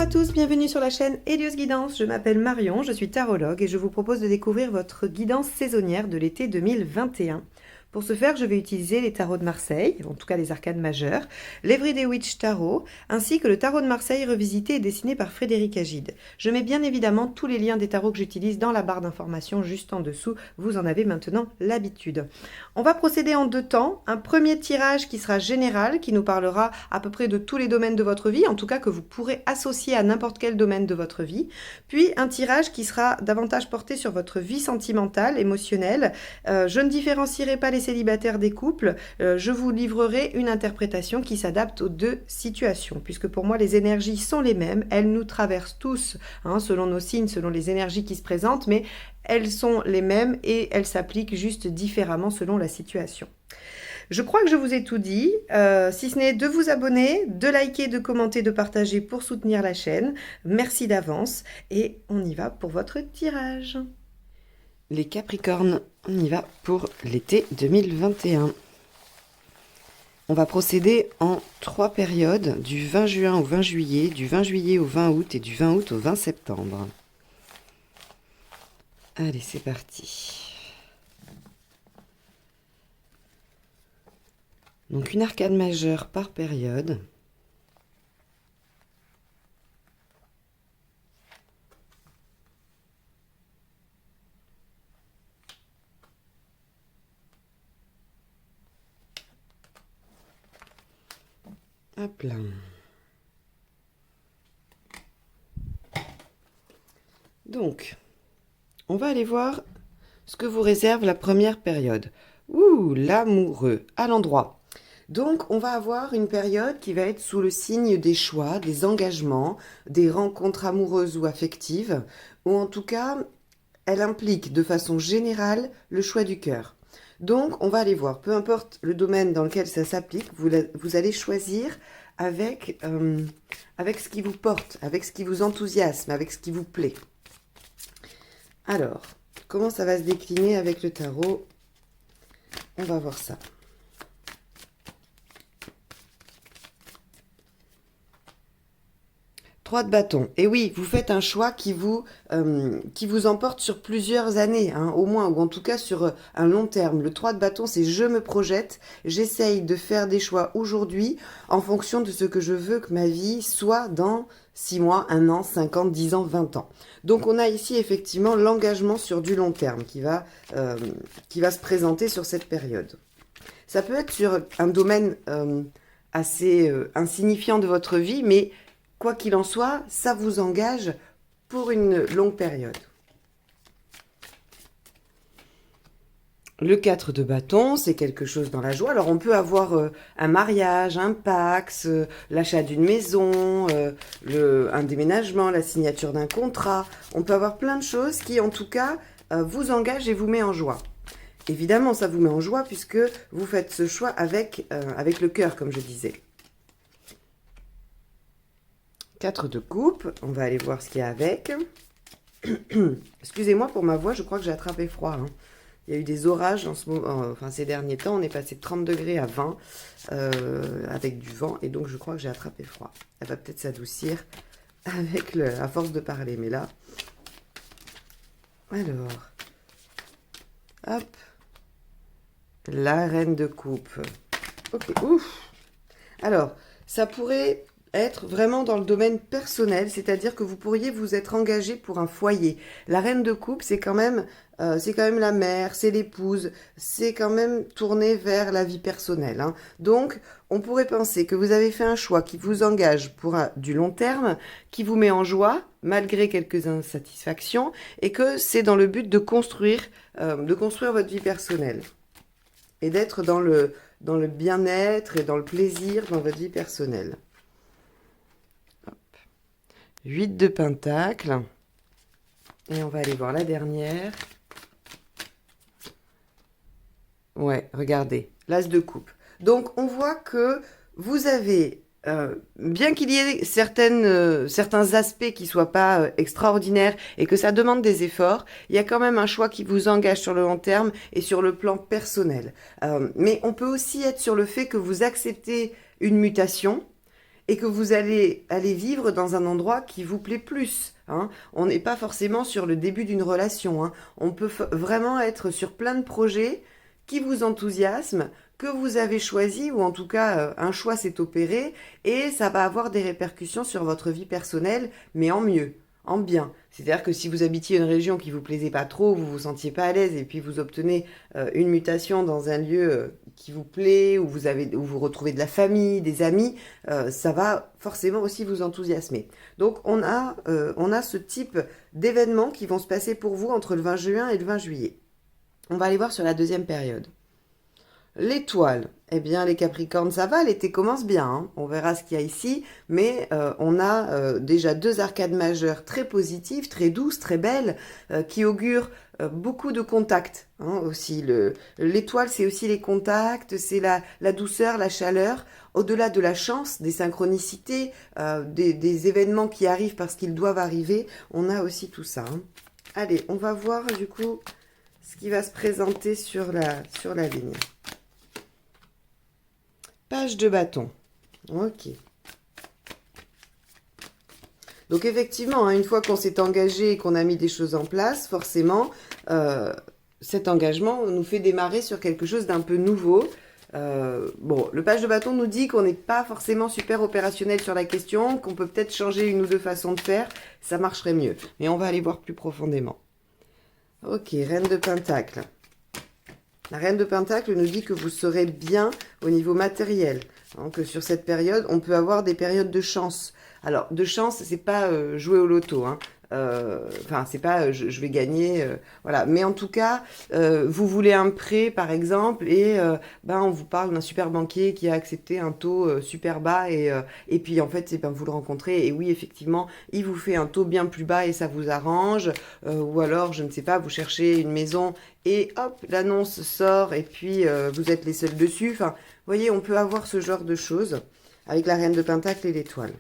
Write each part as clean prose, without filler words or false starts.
à tous, bienvenue sur la chaîne Hélios Guidance. Je m'appelle Marion, je suis tarologue et je vous propose de découvrir votre guidance saisonnière de l'été 2021. Pour ce faire, je vais utiliser les tarots de Marseille, en tout cas les arcanes majeures, l'Everyday Witch Tarot, ainsi que le tarot de Marseille revisité et dessiné par Frédéric Agide. Je mets bien évidemment tous les liens des tarots que j'utilise dans la barre d'informations juste en dessous, vous en avez maintenant l'habitude. On va procéder en deux temps. Un premier tirage qui sera général, qui nous parlera à peu près de tous les domaines de votre vie, en tout cas que vous pourrez associer à n'importe quel domaine de votre vie. Puis un tirage qui sera davantage porté sur votre vie sentimentale, émotionnelle. Je ne différencierai pas les célibataires des couples, je vous livrerai une interprétation qui s'adapte aux deux situations, puisque pour moi les énergies sont les mêmes, elles nous traversent tous, selon nos signes, selon les énergies qui se présentent, mais elles sont les mêmes et elles s'appliquent juste différemment selon la situation. Je crois que je vous ai tout dit, si ce n'est de vous abonner, de liker, de commenter, de partager pour soutenir la chaîne. Merci d'avance et on y va pour votre tirage. Les Capricornes, on y va pour l'été 2021. On va procéder en 3 périodes, du 20 juin au 20 juillet, du 20 juillet au 20 août et du 20 août au 20 septembre. Allez, c'est parti. Donc une arcane majeure par période. Hop là. Donc, on va aller voir ce que vous réserve la première période. Ouh, l'amoureux, à l'endroit. Donc, on va avoir une période qui va être sous le signe des choix, des engagements, des rencontres amoureuses ou affectives, ou en tout cas, elle implique de façon générale le choix du cœur. Donc, on va aller voir, peu importe le domaine dans lequel ça s'applique, vous allez choisir avec ce qui vous porte, avec ce qui vous enthousiasme, avec ce qui vous plaît. Alors, comment ça va se décliner avec le tarot? On va voir ça. 3 de bâton. Et oui, vous faites un choix qui vous emporte sur plusieurs années, au moins, ou en tout cas sur un long terme. Le 3 de bâton, c'est je me projette, j'essaye de faire des choix aujourd'hui en fonction de ce que je veux que ma vie soit dans 6 mois, 1 an, 5 ans, 10 ans, 20 ans. Donc on a ici effectivement l'engagement sur du long terme qui va se présenter sur cette période. Ça peut être sur un domaine assez insignifiant de votre vie, mais quoi qu'il en soit, ça vous engage pour une longue période. Le 4 de bâton, c'est quelque chose dans la joie. Alors, on peut avoir un mariage, un Pacs, l'achat d'une maison, un déménagement, la signature d'un contrat. On peut avoir plein de choses qui, en tout cas, vous engagent et vous met en joie. Évidemment, ça vous met en joie puisque vous faites ce choix avec le cœur, comme je disais. 4 de coupe, on va aller voir ce qu'il y a avec. Excusez-moi pour ma voix, je crois que j'ai attrapé froid. Il y a eu des orages en ce moment, ces derniers temps, on est passé de 30 degrés à 20 avec du vent, et donc je crois que j'ai attrapé froid. Elle va peut-être s'adoucir avec à force de parler, mais là... Alors, hop, la reine de coupe. Ok, ouf. Alors, ça pourrait être vraiment dans le domaine personnel, c'est-à-dire que vous pourriez vous être engagé pour un foyer. La reine de coupe, c'est quand même la mère, c'est l'épouse, c'est quand même tourné vers la vie personnelle. Donc, on pourrait penser que vous avez fait un choix qui vous engage pour du long terme, qui vous met en joie, malgré quelques insatisfactions, et que c'est dans le but de construire votre vie personnelle. Et d'être dans le bien-être et dans le plaisir dans votre vie personnelle. 8 de pentacle. Et on va aller voir la dernière. Ouais, regardez, l'as de coupe. Donc, on voit que vous avez, bien qu'il y ait certains aspects qui ne soient pas extraordinaires et que ça demande des efforts, il y a quand même un choix qui vous engage sur le long terme et sur le plan personnel. Mais on peut aussi être sur le fait que vous acceptez une mutation et que vous allez aller vivre dans un endroit qui vous plaît plus. Hein. On n'est pas forcément sur le début d'une relation. Hein. On peut vraiment être sur plein de projets qui vous enthousiasment, que vous avez choisi, ou en tout cas un choix s'est opéré, et ça va avoir des répercussions sur votre vie personnelle, mais en mieux, en bien. C'est-à-dire que si vous habitiez une région qui vous plaisait pas trop, vous vous sentiez pas à l'aise, et puis vous obtenez une mutation dans un lieu qui vous plaît, où vous retrouvez de la famille, des amis, ça va forcément aussi vous enthousiasmer. Donc on a ce type d'événements qui vont se passer pour vous entre le 20 juin et le 20 juillet. On va aller voir sur la deuxième période. L'étoile, eh bien les Capricornes, ça va, l'été commence bien, hein. On verra ce qu'il y a ici, mais on a déjà 2 arcades majeures très positives, très douces, très belles, qui augurent beaucoup de contacts, hein, aussi. L'étoile, c'est aussi les contacts, c'est la douceur, la chaleur, au-delà de la chance, des synchronicités, des événements qui arrivent parce qu'ils doivent arriver, on a aussi tout ça. Hein. Allez, on va voir du coup ce qui va se présenter sur la ligne. Page de bâton. Ok. Donc effectivement, hein, une fois qu'on s'est engagé et qu'on a mis des choses en place, forcément, cet engagement nous fait démarrer sur quelque chose d'un peu nouveau. Bon, le page de bâton nous dit qu'on n'est pas forcément super opérationnel sur la question, qu'on peut peut-être changer une ou deux façons de faire, ça marcherait mieux. Mais on va aller voir plus profondément. Ok, Reine de Pentacle. La Reine de Pentacle nous dit que vous serez bien au niveau matériel. Hein, que sur cette période, on peut avoir des périodes de chance. Alors, de chance, c'est pas jouer au loto. Hein. Enfin, c'est pas je vais gagner. Voilà. Mais en tout cas, vous voulez un prêt, par exemple, et on vous parle d'un super banquier qui a accepté un taux super bas. Et puis, en fait, vous le rencontrez. Et oui, effectivement, il vous fait un taux bien plus bas et ça vous arrange. Ou alors, je ne sais pas, vous cherchez une maison et hop, l'annonce sort et puis vous êtes les seuls dessus. Enfin, vous voyez, on peut avoir ce genre de choses avec la Reine de Pentacle et l'étoile.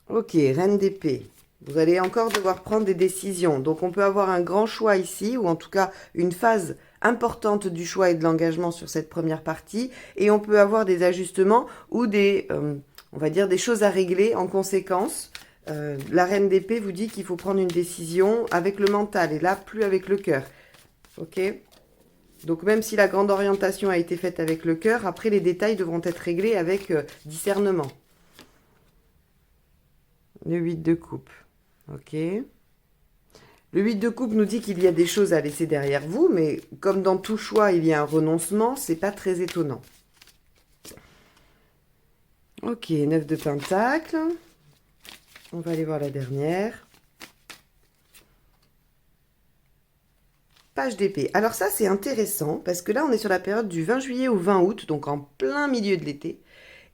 Ok, Reine d'épée. Vous allez encore devoir prendre des décisions. Donc, on peut avoir un grand choix ici, ou en tout cas une phase importante du choix et de l'engagement sur cette première partie. Et on peut avoir des ajustements ou on va dire, des choses à régler en conséquence. La Reine d'épée vous dit qu'il faut prendre une décision avec le mental et là, plus avec le cœur. Ok ? Donc, même si la grande orientation a été faite avec le cœur, après, les détails devront être réglés avec discernement. Le 8 de coupe. Ok. Le 8 de coupe nous dit qu'il y a des choses à laisser derrière vous, mais comme dans tout choix, il y a un renoncement, c'est pas très étonnant. Ok, 9 de pentacle. On va aller voir la dernière. Page d'épée. Alors ça, c'est intéressant, parce que là, on est sur la période du 20 juillet au 20 août, donc en plein milieu de l'été.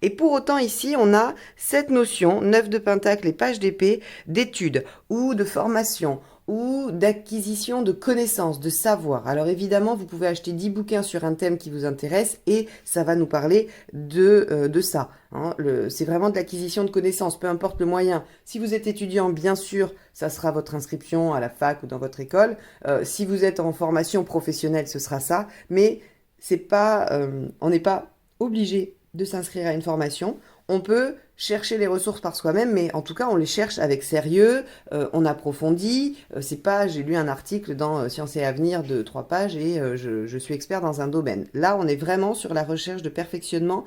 Et pour autant, ici, on a cette notion, 9 de pentacle et page d'épée, d'études ou de formation ou d'acquisition de connaissances, de savoir. Alors évidemment, vous pouvez acheter 10 bouquins sur un thème qui vous intéresse et ça va nous parler de ça. Hein. C'est vraiment de l'acquisition de connaissances, peu importe le moyen. Si vous êtes étudiant, bien sûr, ça sera votre inscription à la fac ou dans votre école. Si vous êtes en formation professionnelle, ce sera ça. Mais c'est pas, on n'est pas obligé de s'inscrire à une formation. On peut chercher les ressources par soi-même, mais en tout cas, on les cherche avec sérieux, on approfondit. C'est pas, j'ai lu un article dans Science et Avenir de 3 pages et je suis expert dans un domaine. Là, on est vraiment sur la recherche de perfectionnement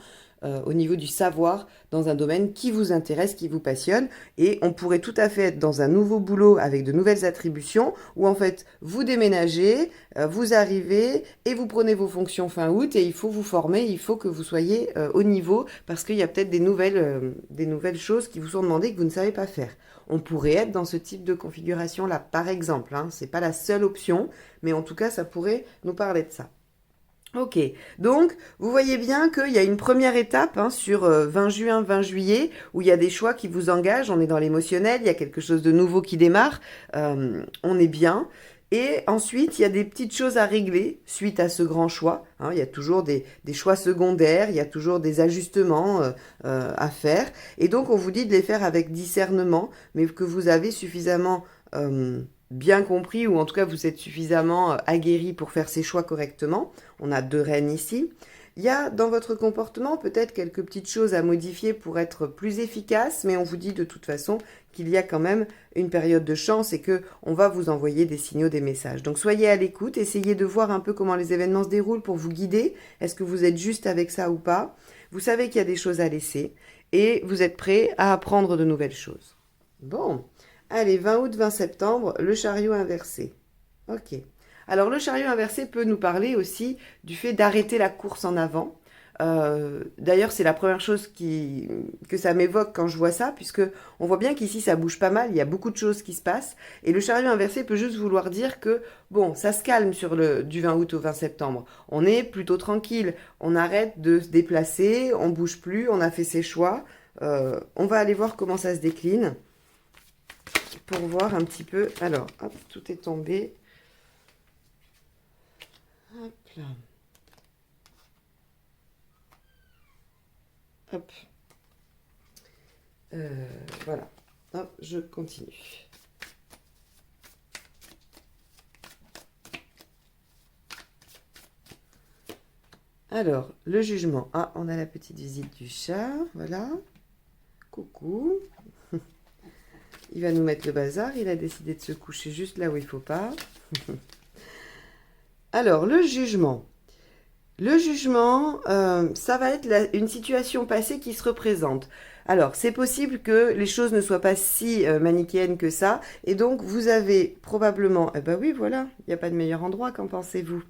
au niveau du savoir dans un domaine qui vous intéresse, qui vous passionne. Et on pourrait tout à fait être dans un nouveau boulot avec de nouvelles attributions où en fait, vous déménagez, vous arrivez et vous prenez vos fonctions fin août et il faut vous former, il faut que vous soyez au niveau parce qu'il y a peut-être des nouvelles choses qui vous sont demandées que vous ne savez pas faire. On pourrait être dans ce type de configuration-là, par exemple. Hein. Ce n'est pas la seule option, mais en tout cas, ça pourrait nous parler de ça. Ok, donc vous voyez bien qu'il y a une première étape sur 20 juin, 20 juillet, où il y a des choix qui vous engagent, on est dans l'émotionnel, il y a quelque chose de nouveau qui démarre, on est bien. Et ensuite, il y a des petites choses à régler suite à ce grand choix. Hein, il y a toujours des choix secondaires, il y a toujours des ajustements à faire. Et donc, on vous dit de les faire avec discernement, mais que vous avez suffisamment bien compris, ou en tout cas, vous êtes suffisamment aguerri pour faire ces choix correctement. On a 2 reines ici. Il y a dans votre comportement peut-être quelques petites choses à modifier pour être plus efficace, mais on vous dit de toute façon qu'il y a quand même une période de chance et que on va vous envoyer des signaux, des messages. Donc soyez à l'écoute, essayez de voir un peu comment les événements se déroulent pour vous guider. Est-ce que vous êtes juste avec ça ou pas? Vous savez qu'il y a des choses à laisser et vous êtes prêt à apprendre de nouvelles choses. Bon, allez, 20 août, 20 septembre, le chariot inversé. Ok. Alors le chariot inversé peut nous parler aussi du fait d'arrêter la course en avant. D'ailleurs, c'est la première chose que ça m'évoque quand je vois ça, puisque on voit bien qu'ici ça bouge pas mal, il y a beaucoup de choses qui se passent, et le chariot inversé peut juste vouloir dire que, bon, ça se calme du 20 août au 20 septembre. On est plutôt tranquille, on arrête de se déplacer, on bouge plus, on a fait ses choix. On va aller voir comment ça se décline, pour voir un petit peu. Alors, hop, tout est tombé. Hop là. Hop. Voilà. Hop, je continue. Alors, le jugement. Ah, on a la petite visite du chat. Voilà. Coucou. Il va nous mettre le bazar. Il a décidé de se coucher juste là où il ne faut pas. Alors, le jugement. Le jugement, ça va être une situation passée qui se représente. Alors, c'est possible que les choses ne soient pas si manichéennes que ça. Et donc, vous avez probablement... Eh ben oui, voilà, il n'y a pas de meilleur endroit, qu'en pensez-vous,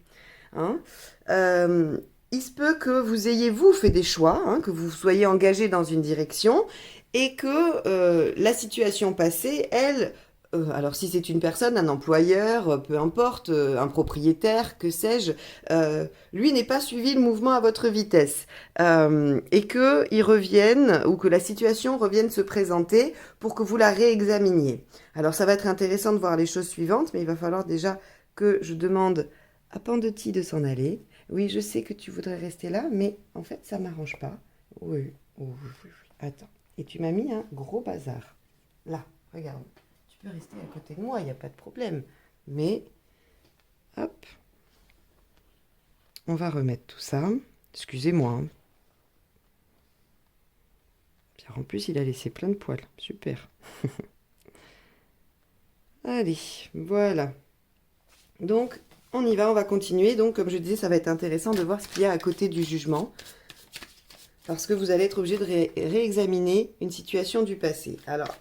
hein? Il se peut que vous ayez, vous, fait des choix, hein, que vous soyez engagé dans une direction et que la situation passée, elle... alors si c'est une personne, un employeur, peu importe, un propriétaire, que sais-je, lui n'est pas suivi le mouvement à votre vitesse et qu'il revienne ou que la situation revienne se présenter pour que vous la réexaminiez. Alors ça va être intéressant de voir les choses suivantes, mais il va falloir déjà que je demande à Pandoti de s'en aller. Oui, je sais que tu voudrais rester là, mais en fait ça m'arrange pas. Oui, oui, oui, oui. Attends. Et tu m'as mis un gros bazar. Là, regarde. Tu peux rester à côté de moi, il n'y a pas de problème. Mais, hop, on va remettre tout ça. Excusez-moi. Hein. Puis en plus, il a laissé plein de poils. Super. Allez, voilà. Donc, on y va, on va continuer. Donc, comme je disais, ça va être intéressant de voir ce qu'il y a à côté du jugement. Parce que vous allez être obligé de réexaminer une situation du passé. Alors,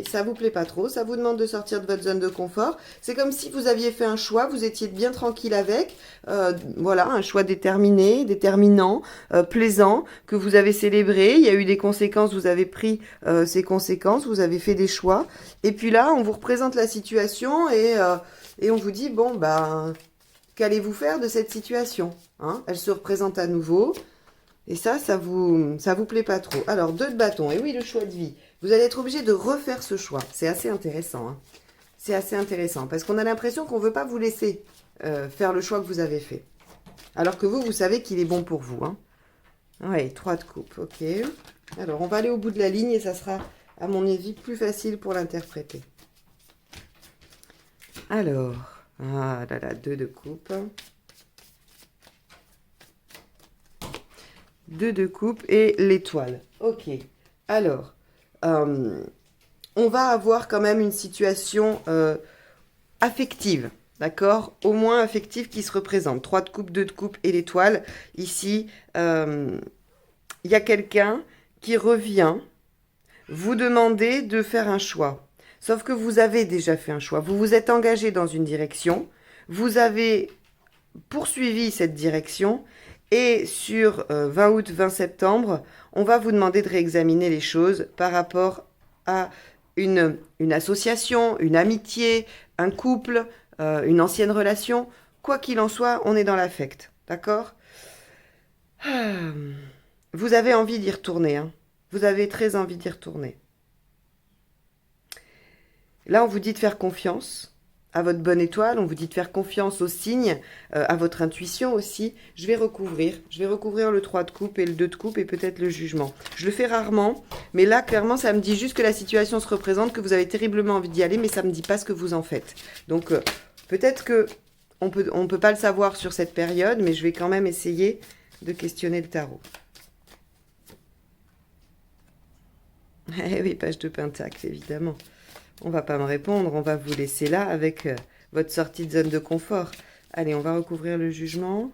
ça vous plaît pas trop, ça vous demande de sortir de votre zone de confort. C'est comme si vous aviez fait un choix, vous étiez bien tranquille avec. Voilà, un choix déterminé, déterminant, plaisant, que vous avez célébré. Il y a eu des conséquences, vous avez pris ces conséquences, vous avez fait des choix. Et puis là, on vous représente la situation et on vous dit, bon, ben, qu'allez-vous faire de cette situation, hein? Elle se représente à nouveau. Et ça vous plaît pas trop. Alors, 2 de bâton. Et oui, le choix de vie. Vous allez être obligé de refaire ce choix. C'est assez intéressant. Hein. C'est assez intéressant. Parce qu'on a l'impression qu'on ne veut pas vous laisser faire le choix que vous avez fait. Alors que vous savez qu'il est bon pour vous. Hein. Oui, 3 de coupe. Ok. Alors, on va aller au bout de la ligne et ça sera, à mon avis, plus facile pour l'interpréter. Alors, ah là là, 2 de coupe. 2 de coupe et l'étoile. Ok. Alors, on va avoir quand même une situation affective, d'accord? Au moins affective qui se représente. 3 de coupe, 2 de coupe et l'étoile. Ici, il y a quelqu'un qui revient vous demander de faire un choix. Sauf que vous avez déjà fait un choix. Vous vous êtes engagé dans une direction. Vous avez poursuivi cette direction. Et sur 20 août, 20 septembre, on va vous demander de réexaminer les choses par rapport à une association, une amitié, un couple, une ancienne relation. Quoi qu'il en soit, on est dans l'affect, d'accord? Vous avez envie d'y retourner, hein? Vous avez très envie d'y retourner. Là, on vous dit de faire confiance à votre bonne étoile, on vous dit de faire confiance aux signes, à votre intuition aussi. Je vais recouvrir le 3 de coupe et le 2 de coupe et peut-être le jugement. Je le fais rarement, mais là, clairement, ça me dit juste que la situation se représente, que vous avez terriblement envie d'y aller, mais ça ne me dit pas ce que vous en faites. Donc, peut-être que on peut pas le savoir sur cette période, mais je vais quand même essayer de questionner le tarot. Eh oui, page de pentacle, évidemment. On va pas me répondre, on va vous laisser là avec votre sortie de zone de confort. Allez, on va recouvrir le jugement.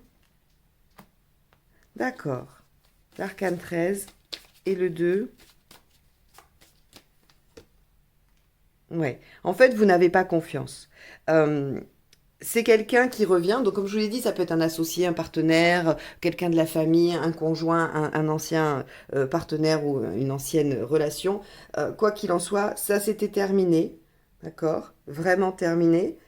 D'accord. L'arcane 13 et le 2. Ouais. En fait, vous n'avez pas confiance. C'est quelqu'un qui revient. Donc, comme je vous l'ai dit, ça peut être un associé, un partenaire, quelqu'un de la famille, un conjoint, un ancien partenaire ou une ancienne relation. Quoi qu'il en soit, ça s'était terminé. D'accord? Vraiment terminé.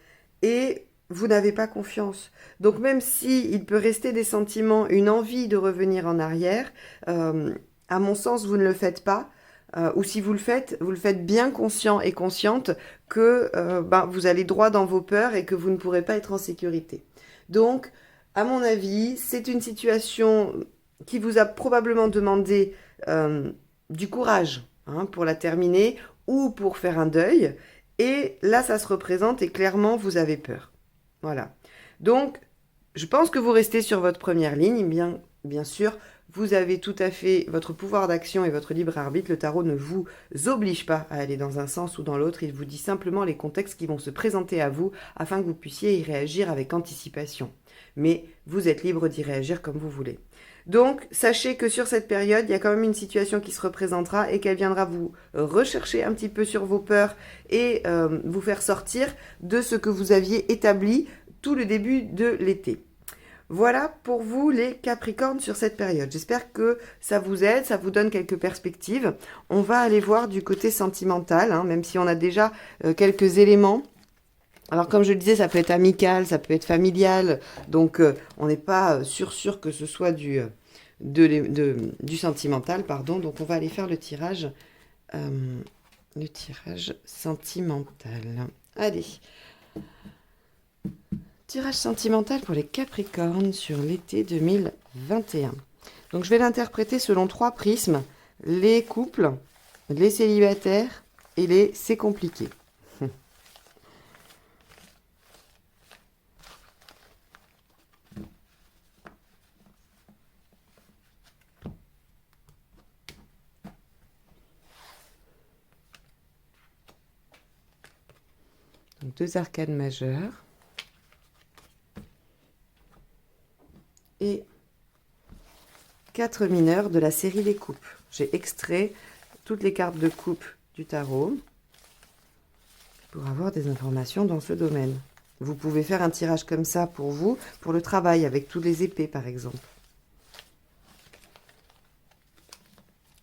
Et vous n'avez pas confiance. Donc, même si il peut rester des sentiments, une envie de revenir en arrière, à mon sens, vous ne le faites pas. Ou si vous le faites bien conscient et consciente que vous allez droit dans vos peurs et que vous ne pourrez pas être en sécurité. Donc, à mon avis, c'est une situation qui vous a probablement demandé du courage pour la terminer ou pour faire un deuil. Et là, ça se représente et clairement, vous avez peur. Voilà. Donc, je pense que vous restez sur votre première ligne, bien sûr. Vous avez tout à fait votre pouvoir d'action et votre libre arbitre. Le tarot ne vous oblige pas à aller dans un sens ou dans l'autre. Il vous dit simplement les contextes qui vont se présenter à vous afin que vous puissiez y réagir avec anticipation. Mais vous êtes libre d'y réagir comme vous voulez. Donc, sachez que sur cette période, il y a quand même une situation qui se représentera et qu'elle viendra vous rechercher un petit peu sur vos peurs et vous faire sortir de ce que vous aviez établi tout le début de l'été. Voilà pour vous les Capricornes sur cette période. J'espère que ça vous aide, ça vous donne quelques perspectives. On va aller voir du côté sentimental, même si on a déjà quelques éléments. Alors comme je le disais, ça peut être amical, ça peut être familial, donc on n'est pas sûr que ce soit du sentimental, pardon. Donc on va aller faire le tirage sentimental. Allez. Tirage sentimental pour les Capricornes sur l'été 2021. Donc je vais l'interpréter selon 3 prismes, les couples, les célibataires et les c'est compliqué. Donc 2 arcanes majeures. Et 4 mineurs de la série des coupes. J'ai extrait toutes les cartes de coupe du tarot pour avoir des informations dans ce domaine. Vous pouvez faire un tirage comme ça pour vous, pour le travail, avec tous les épées par exemple.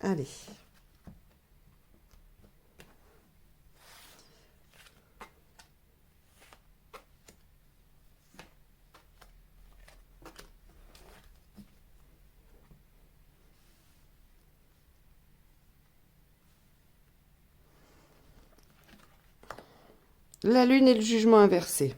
Allez. La lune et le jugement inversé.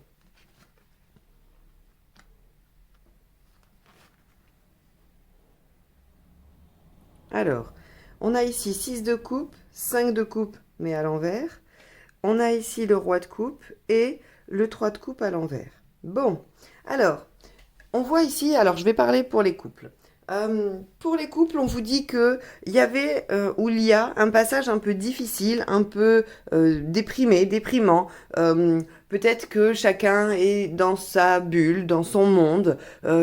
Alors, on a ici 6 de coupe, 5 de coupe, mais à l'envers. On a ici le roi de coupe et le 3 de coupe à l'envers. Bon, alors, on voit ici, alors je vais parler pour les couples. Pour les couples, on vous dit qu'il y avait ou il y a un passage un peu difficile, un peu déprimant. Peut-être que chacun est dans sa bulle, dans son monde,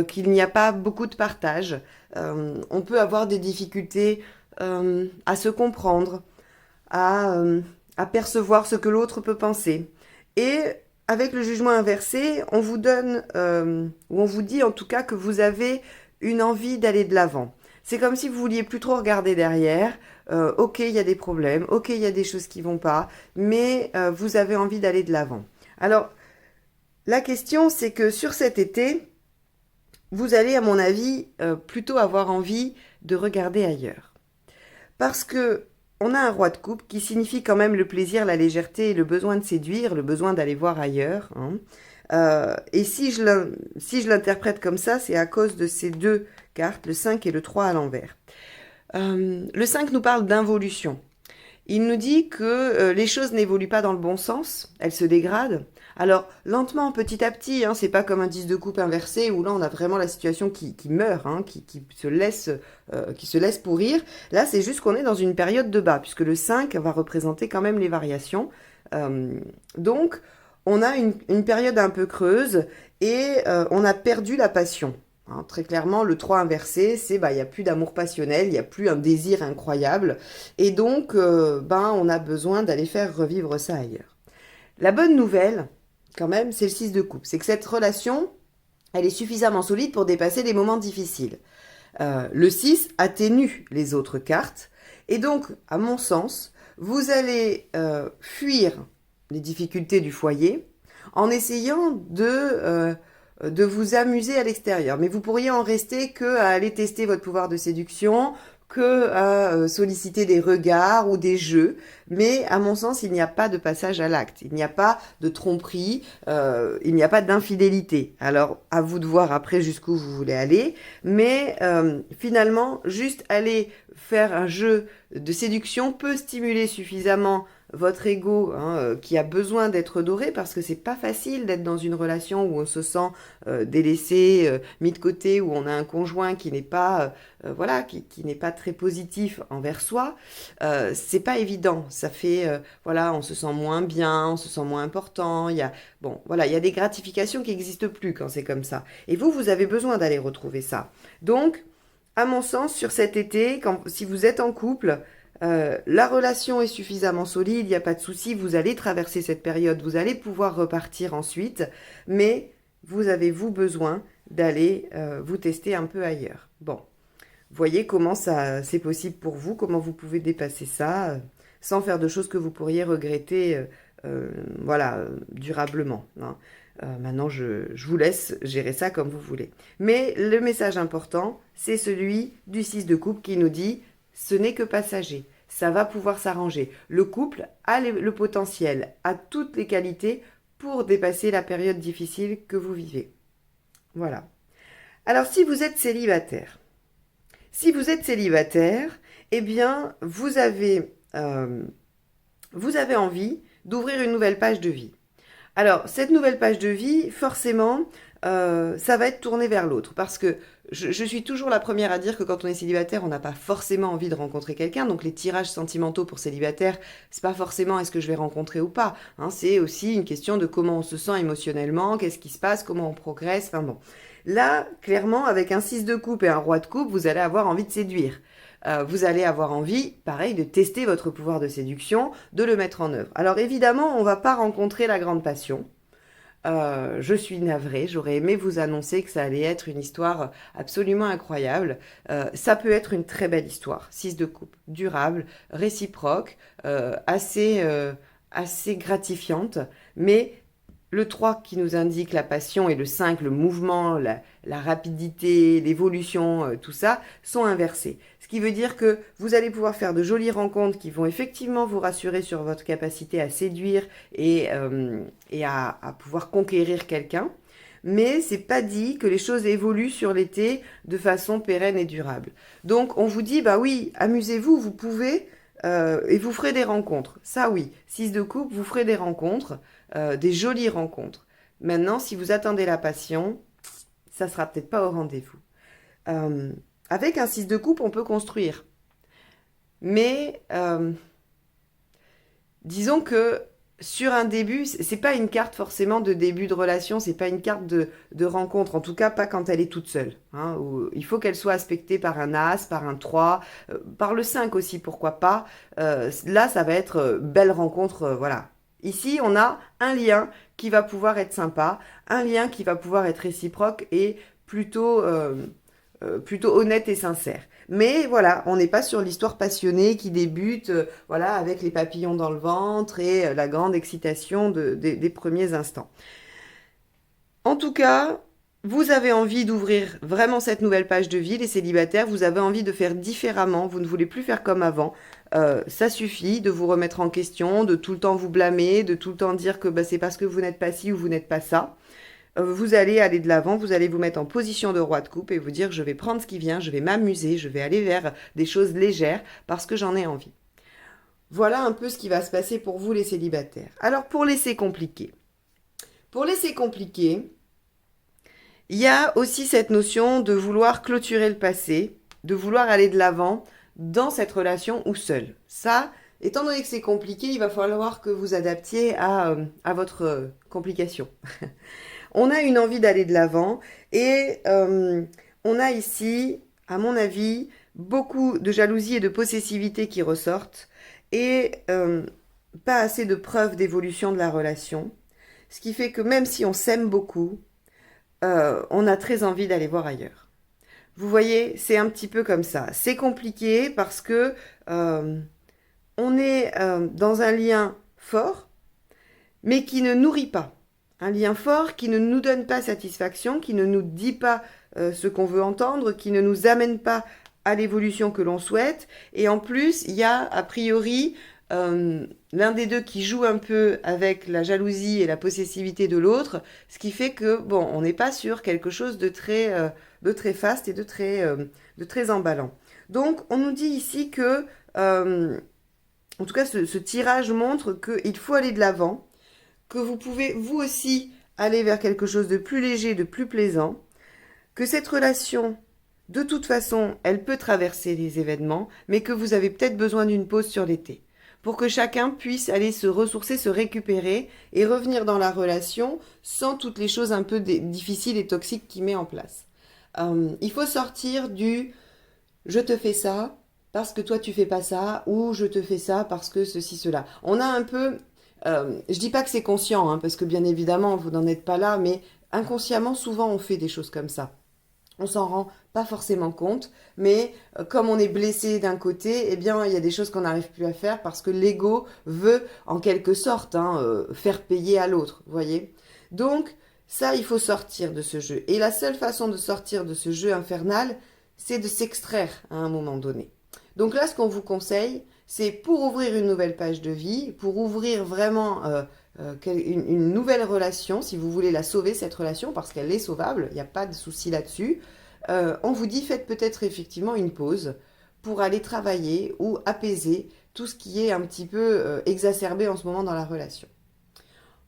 qu'il n'y a pas beaucoup de partage. On peut avoir des difficultés à se comprendre, à percevoir ce que l'autre peut penser. Et avec le jugement inversé, on vous donne, ou on vous dit en tout cas que vous avez une envie d'aller de l'avant. C'est comme si vous vouliez plus trop regarder derrière. Ok, il y a des problèmes, ok, il y a des choses qui vont pas, mais vous avez envie d'aller de l'avant. Alors, la question, c'est que sur cet été, vous allez, à mon avis, plutôt avoir envie de regarder ailleurs. Parce que on a un roi de coupe qui signifie quand même le plaisir, la légèreté, le besoin de séduire, le besoin d'aller voir ailleurs. Et si je l'interprète comme ça, c'est à cause de ces 2 cartes, le 5 et le 3 à l'envers. Le 5 nous parle d'involution. Il nous dit que les choses n'évoluent pas dans le bon sens, elles se dégradent. Alors, lentement, petit à petit, hein, c'est pas comme un 10 de coupe inversé où là on a vraiment la situation qui meurt, hein, qui se laisse pourrir. Là, c'est juste qu'on est dans une période de bas, puisque le 5 va représenter quand même les variations. Donc, on a une période un peu creuse et on a perdu la passion. Hein, très clairement, le 3 inversé, c'est il n'y a plus d'amour passionnel, il n'y a plus un désir incroyable. Et donc, on a besoin d'aller faire revivre ça ailleurs. La bonne nouvelle, quand même, c'est le 6 de coupe. C'est que cette relation, elle est suffisamment solide pour dépasser les moments difficiles. Le 6 atténue les autres cartes. Et donc, à mon sens, vous allez fuir les difficultés du foyer en essayant de vous amuser à l'extérieur. Mais vous pourriez en rester que à aller tester votre pouvoir de séduction, que à solliciter des regards ou des jeux. Mais à mon sens, il n'y a pas de passage à l'acte. Il n'y a pas de tromperie, il n'y a pas d'infidélité. Alors, à vous de voir après jusqu'où vous voulez aller. Mais finalement, juste aller faire un jeu de séduction peut stimuler suffisamment votre ego qui a besoin d'être doré parce que c'est pas facile d'être dans une relation où on se sent délaissé, mis de côté, où on a un conjoint qui n'est pas qui n'est pas très positif envers soi. C'est pas évident. Ça fait on se sent moins bien, on se sent moins important. Il y a des gratifications qui n'existent plus quand c'est comme ça. Et vous avez besoin d'aller retrouver ça. Donc, à mon sens, sur cet été, si vous êtes en couple, la relation est suffisamment solide, il n'y a pas de souci, vous allez traverser cette période, vous allez pouvoir repartir ensuite, mais vous avez besoin d'aller vous tester un peu ailleurs. Bon, voyez comment c'est possible pour vous, comment vous pouvez dépasser ça sans faire de choses que vous pourriez regretter durablement. Hein. Maintenant, je vous laisse gérer ça comme vous voulez. Mais le message important, c'est celui du 6 de coupe qui nous dit « ce n'est que passager ». Ça va pouvoir s'arranger. Le couple a le potentiel, a toutes les qualités pour dépasser la période difficile que vous vivez. Voilà. Alors, si vous êtes célibataire, eh bien, vous avez envie d'ouvrir une nouvelle page de vie. Alors, cette nouvelle page de vie, forcément, ça va être tourné vers l'autre. Parce que je suis toujours la première à dire que quand on est célibataire, on n'a pas forcément envie de rencontrer quelqu'un. Donc, les tirages sentimentaux pour célibataires, c'est pas forcément est-ce que je vais rencontrer ou pas. Hein, c'est aussi une question de comment on se sent émotionnellement, qu'est-ce qui se passe, comment on progresse. Enfin bon. Là, clairement, avec un 6 de coupe et un roi de coupe, vous allez avoir envie de séduire. Vous allez avoir envie, pareil, de tester votre pouvoir de séduction, de le mettre en œuvre. Alors évidemment, on ne va pas rencontrer la grande passion. Je suis navrée, j'aurais aimé vous annoncer que ça allait être une histoire absolument incroyable. Ça peut être une très belle histoire, 6 de coupe, durable, réciproque, assez gratifiante, mais le 3 qui nous indique la passion et le 5, le mouvement, la rapidité, l'évolution, tout ça, sont inversés. Ce qui veut dire que vous allez pouvoir faire de jolies rencontres qui vont effectivement vous rassurer sur votre capacité à séduire et à pouvoir conquérir quelqu'un. Mais c'est pas dit que les choses évoluent sur l'été de façon pérenne et durable. Donc on vous dit, bah oui, amusez-vous, vous pouvez, et vous ferez des rencontres. Ça oui, 6 de coupe, vous ferez des rencontres, des jolies rencontres. Maintenant, si vous attendez la passion, ça sera peut-être pas au rendez-vous. Avec un 6 de coupe, on peut construire. Mais disons que sur un début, c'est pas une carte forcément de début de relation, c'est pas une carte de rencontre, en tout cas pas quand elle est toute seule. Hein, il faut qu'elle soit aspectée par un As, par un 3, par le 5 aussi, pourquoi pas. Là, ça va être belle rencontre, voilà. Ici, on a un lien qui va pouvoir être sympa, un lien qui va pouvoir être réciproque et plutôt honnête et sincère. Mais voilà, on n'est pas sur l'histoire passionnée qui débute avec les papillons dans le ventre et la grande excitation des premiers instants. En tout cas, vous avez envie d'ouvrir vraiment cette nouvelle page de vie, les célibataires, vous avez envie de faire différemment, vous ne voulez plus faire comme avant. Ça suffit de vous remettre en question, de tout le temps vous blâmer, de tout le temps dire que c'est parce que vous n'êtes pas ci ou vous n'êtes pas ça. Vous allez aller de l'avant, vous allez vous mettre en position de roi de coupe et vous dire je vais prendre ce qui vient, je vais m'amuser, je vais aller vers des choses légères parce que j'en ai envie. Voilà un peu ce qui va se passer pour vous les célibataires. Alors pour laisser compliqué. Pour laisser compliqué, il y a aussi cette notion de vouloir clôturer le passé, de vouloir aller de l'avant dans cette relation ou seul. Ça, étant donné que c'est compliqué, il va falloir que vous adaptiez à votre complication. On a une envie d'aller de l'avant et on a ici, à mon avis, beaucoup de jalousie et de possessivité qui ressortent et pas assez de preuves d'évolution de la relation. Ce qui fait que même si on s'aime beaucoup, on a très envie d'aller voir ailleurs. Vous voyez, c'est un petit peu comme ça. C'est compliqué parce que on est dans un lien fort, mais qui ne nourrit pas. Un lien fort qui ne nous donne pas satisfaction, qui ne nous dit pas ce qu'on veut entendre, qui ne nous amène pas à l'évolution que l'on souhaite. Et en plus, il y a a priori l'un des deux qui joue un peu avec la jalousie et la possessivité de l'autre, ce qui fait que, bon, on n'est pas sur quelque chose de très faste et de très emballant. Donc, on nous dit ici que, en tout cas, ce tirage montre qu'il faut aller de l'avant, que vous pouvez, vous aussi, aller vers quelque chose de plus léger, de plus plaisant, que cette relation, de toute façon, elle peut traverser les événements, mais que vous avez peut-être besoin d'une pause sur l'été, pour que chacun puisse aller se ressourcer, se récupérer et revenir dans la relation sans toutes les choses un peu difficiles et toxiques qu'il met en place. Il faut sortir du « je te fais ça parce que toi tu fais pas ça » ou « je te fais ça parce que ceci, cela ». On a un peu... je dis pas que c'est conscient, hein, parce que bien évidemment, vous n'en êtes pas là, mais inconsciemment, souvent, on fait des choses comme ça. On s'en rend pas forcément compte, mais comme on est blessé d'un côté, eh bien, il y a des choses qu'on n'arrive plus à faire parce que l'ego veut, en quelque sorte, faire payer à l'autre, vous voyez. Donc, ça, il faut sortir de ce jeu. Et la seule façon de sortir de ce jeu infernal, c'est de s'extraire à un moment donné. Donc là, ce qu'on vous conseille, c'est pour ouvrir une nouvelle page de vie, pour ouvrir vraiment une nouvelle relation, si vous voulez la sauver, cette relation, parce qu'elle est sauvable, il n'y a pas de souci là-dessus, on vous dit faites peut-être effectivement une pause pour aller travailler ou apaiser tout ce qui est un petit peu exacerbé en ce moment dans la relation.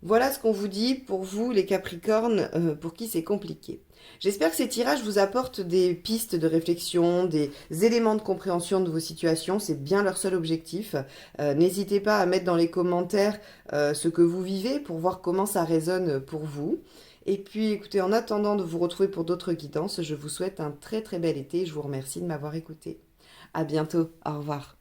Voilà ce qu'on vous dit pour vous, les Capricornes, pour qui c'est compliqué. J'espère que ces tirages vous apportent des pistes de réflexion, des éléments de compréhension de vos situations. C'est bien leur seul objectif. N'hésitez pas à mettre dans les commentaires ce que vous vivez pour voir comment ça résonne pour vous. Et puis, écoutez, en attendant de vous retrouver pour d'autres guidances, je vous souhaite un très très bel été. Je vous remercie de m'avoir écouté. À bientôt. Au revoir.